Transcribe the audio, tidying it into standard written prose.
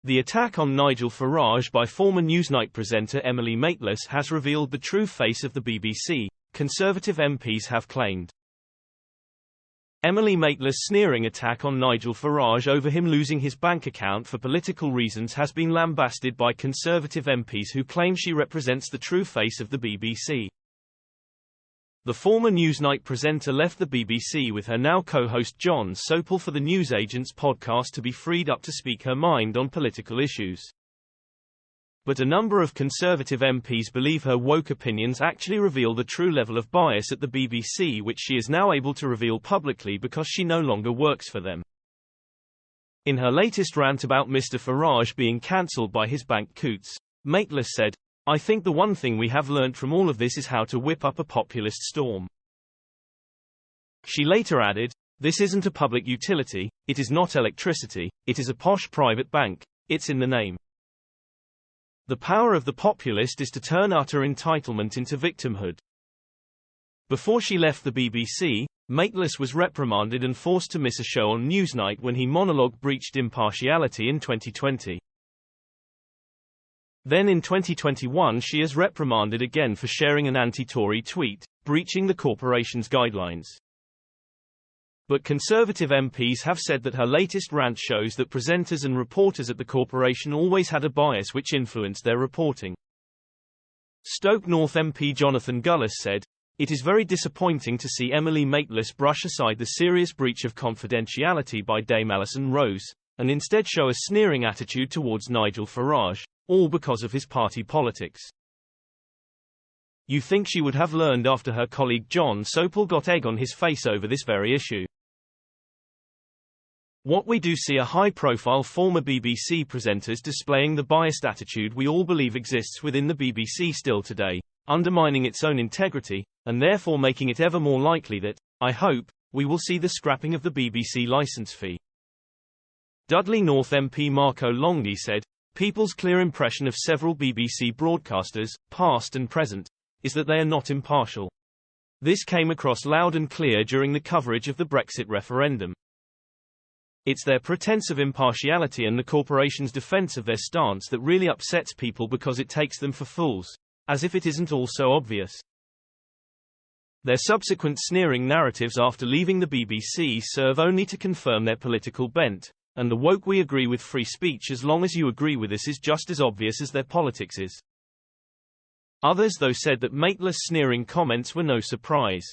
The attack on Nigel Farage by former Newsnight presenter Emily Maitlis has revealed the true face of the BBC, Conservative MPs have claimed. Emily Maitlis' sneering attack on Nigel Farage over him losing his bank account for political reasons has been lambasted by Conservative MPs who claim she represents the true face of the BBC. The former Newsnight presenter left the BBC with her now co-host Jon Sopel for the Newsagent's podcast to be freed up to speak her mind on political issues. But a number of Conservative MPs believe her woke opinions actually reveal the true level of bias at the BBC, which she is now able to reveal publicly because she no longer works for them. In her latest rant about Mr. Farage being cancelled by his bank coots, Maitlis said, "I think the one thing we have learnt from all of this is how to whip up a populist storm." She later added, "This isn't a public utility, it is not electricity, it is a posh private bank, it's in the name." The power of the populist is to turn utter entitlement into victimhood. Before she left the BBC, Maitlis was reprimanded and forced to miss a show on Newsnight when he monologue breached impartiality in 2020. Then in 2021 she is reprimanded again for sharing an anti-Tory tweet, breaching the corporation's guidelines. But Conservative MPs have said that her latest rant shows that presenters and reporters at the corporation always had a bias which influenced their reporting. Stoke North MP Jonathan Gullis said, "It is very disappointing to see Emily Maitlis brush aside the serious breach of confidentiality by Dame Alison Rose, and instead show a sneering attitude towards Nigel Farage, all because of his party politics. You think she would have learned after her colleague Jon Sopel got egg on his face over this very issue. What we do see are high-profile former BBC presenters displaying the biased attitude we all believe exists within the BBC still today, undermining its own integrity, and therefore making it ever more likely that, I hope, we will see the scrapping of the BBC licence fee." Dudley North MP Marco Longhi said, "People's clear impression of several BBC broadcasters, past and present, is that they are not impartial. This came across loud and clear during the coverage of the Brexit referendum. It's their pretense of impartiality and the corporation's defense of their stance that really upsets people because it takes them for fools, as if it isn't all so obvious. Their subsequent sneering narratives after leaving the BBC serve only to confirm their political bent, and the woke we agree with free speech as long as you agree with us is just as obvious as their politics is." Others though said that Maitlis' sneering comments were no surprise.